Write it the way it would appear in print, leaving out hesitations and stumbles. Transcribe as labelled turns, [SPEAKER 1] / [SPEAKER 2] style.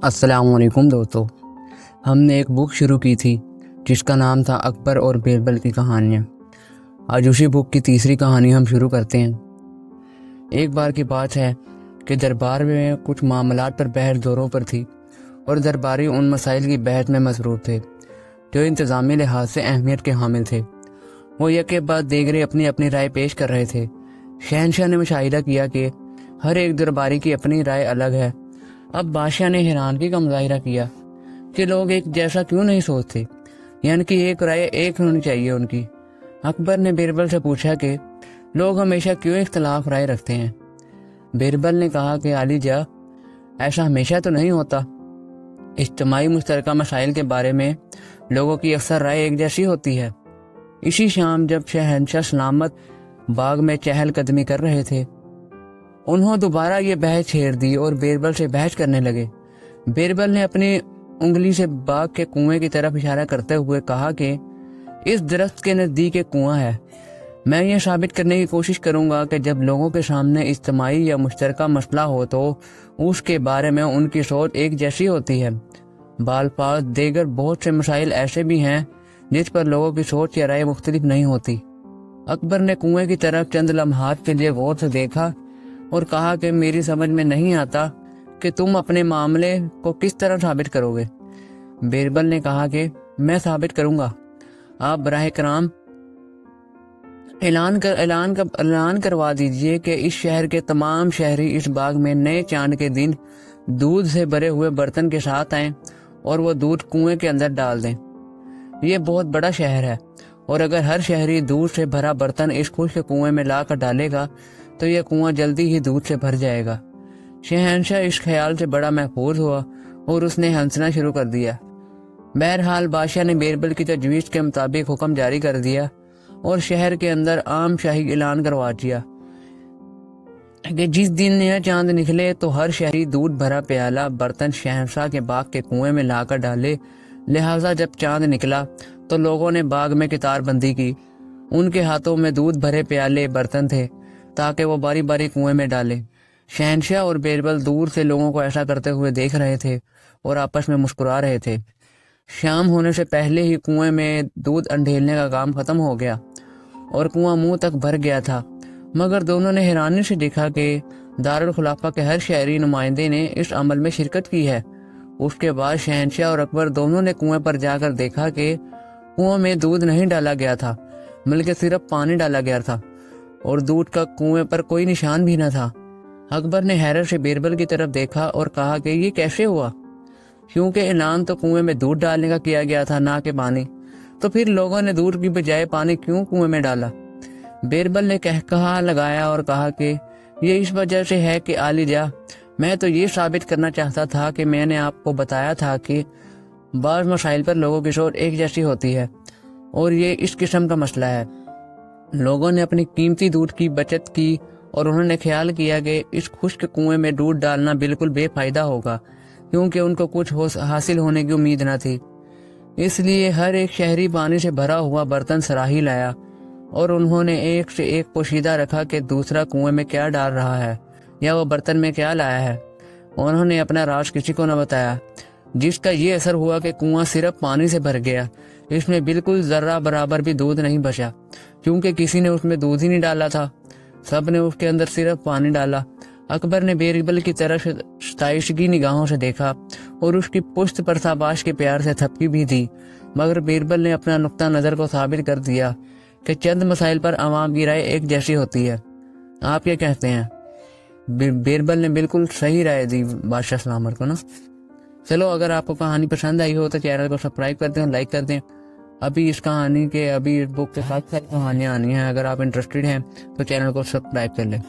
[SPEAKER 1] अस्सलाम वालेकुम दोस्तों। हमने एक बुक शुरू की थी जिसका नाम था अकबर और बीरबल की कहानियाँ। आज उसी बुक की तीसरी कहानी हम शुरू करते हैं। एक बार की बात है कि दरबार में कुछ मामलात पर बहस जोरों पर थी और दरबारी उन मसाइल की बहस में मसरूफ़ थे जो इंतज़ामी लिहाज से अहमियत के हामिल थे। वो एक के बाद दीगरे अपनी अपनी राय पेश कर रहे थे। शहनशाह ने मुशाहिदा किया कि हर एक दरबारी की अपनी राय अलग है। अब बादशाह ने हैरानगी का मुजाहिरा किया कि लोग एक जैसा क्यों नहीं सोचते, यानी कि एक राय एक होनी चाहिए उनकी। अकबर ने बीरबल से पूछा कि लोग हमेशा क्यों इख्तलाफ राय रखते हैं। बीरबल ने कहा कि आली जा, ऐसा हमेशा तो नहीं होता। इज्तिमाई मुश्तरका मसाइल के बारे में लोगों की अक्सर राय एक जैसी होती है। इसी शाम जब शहनशाह सलामत बाग में चहलकदमी कर रहे थे, उन्होंने दोबारा ये बहस छेड़ दी और बीरबल से बहस करने लगे। बीरबल ने अपनी उंगली से बाग के कुएं की तरफ इशारा करते हुए कहा कि इस दरख्त के नज़दीक एक कुआं है। मैं ये साबित करने की कोशिश करूंगा कि जब लोगों के सामने इज्तिमाई या मुश्तरका मसला हो तो उसके बारे में उनकी सोच एक जैसी होती है। बालफाज दीगर बहुत से मसाइल ऐसे भी हैं जिस पर लोगों की सोच या राय मुख्तलिफ नहीं होती। अकबर ने कुएं की तरफ चंद लम्हात के लिए गौर से देखा और कहा कि मेरी समझ में नहीं आता कि तुम अपने मामले को किस तरह साबित करोगे। बीरबल ने कहा कि मैं साबित करूंगा। आप बराह कराम ऐलान करवा दीजिए कि इस शहर के तमाम शहरी इस बाग में नए चांद के दिन दूध से भरे हुए बर्तन के साथ आएं और वो दूध कुएं के अंदर डाल दें। ये बहुत बड़ा शहर है और अगर हर शहरी दूध से भरा बर्तन इस खुश्क कुएं में ला कर डालेगा तो यह कुआं जल्दी ही दूध से भर जाएगा। शहनशाह इस ख्याल से बड़ा महफूज हुआ और उसने हंसना शुरू कर दिया। बहरहाल बादशाह ने बीरबल की तजवीज़ के मुताबिक हुक्म जारी कर दिया और शहर के अंदर आम शाही ऐलान करवा दिया कि जिस दिन नया चांद निकले तो हर शहरी दूध भरा प्याला बर्तन शहनशाह के बाग के कुएं में लाकर डाले। लिहाजा जब चांद निकला तो लोगों ने बाग में कितारबंदी की। उनके हाथों में दूध भरे प्याले बर्तन थे ताकि वो बारी बारी कुएं में डाले। शहनशाह और बीरबल दूर से लोगों को ऐसा करते हुए देख रहे थे और आपस में मुस्कुरा रहे थे। शाम होने से पहले ही कुएं में दूध अंधेलने का काम खत्म हो गया और कुआं मुंह तक भर गया था, मगर दोनों ने हैरानी से देखा कि दारुल खुलाफा के हर शहरी नुमाइंदे ने इस अमल में शिरकत की है। उसके बाद शहनशाह और अकबर दोनों ने कुएं पर जाकर देखा कि कुएं में दूध नहीं डाला गया था, बल्कि सिर्फ पानी डाला गया था और दूध का कुएं पर कोई निशान भी न था। अकबर ने हैरत से बीरबल की तरफ देखा और कहा कि ये कैसे हुआ, क्योंकि ऐलान तो कुएं में दूध डालने का किया गया था, ना कि पानी। तो फिर लोगों ने दूध की बजाय पानी क्यों कुएं में डाला। बीरबल ने कहा लगाया और कहा कि ये इस वजह से है कि आली जा, मैं तो ये साबित करना चाहता था कि मैंने आपको बताया था कि बाज़ मसाइल पर लोगों की सोच एक जैसी होती है और ये इस किस्म का मसला है। लोगों ने अपनी कीमती दूध की बचत की और उन्होंने ख्याल किया कि इस खुश्क कुएं में दूध डालना बिल्कुल बेफायदा होगा, क्योंकि उनको कुछ हासिल होने की उम्मीद न थी। इसलिए हर एक शहरी पानी से भरा हुआ बर्तन सराही लाया और उन्होंने एक से एक पोशीदा रखा कि दूसरा कुएं में क्या डाल रहा है या वो बर्तन में क्या लाया है। उन्होंने अपना राज किसी को न बताया, जिसका ये असर हुआ कि कुआं सिर्फ पानी से भर गया। इसमें बिल्कुल जर्रा बराबर भी दूध नहीं बचा, क्योंकि किसी ने उसमें दूध ही नहीं डाला था, सब ने उसके अंदर सिर्फ पानी डाला। अकबर ने बीरबल की तरफ शताइशगी निगाहों से देखा और उसकी पुश्त पर शाबाश के प्यार से थपकी भी दी, मगर बीरबल ने अपना नुक्ता नज़र को साबित कर दिया कि चंद मसाइल पर आवाम की राय एक जैसी होती है। आप क्या कहते हैं। बीरबल ने बिल्कुल सही राय दी बादशाह सलामत को ना। चलो, अगर आपको कहानी पसंद आई हो तो चैनल को सब्सक्राइब कर दें और लाइक कर दें। अभी इस कहानी के इस बुक के साथ सारी कहानियाँ आनी हैं। अगर आप इंटरेस्टेड हैं तो चैनल को सब्सक्राइब कर लें।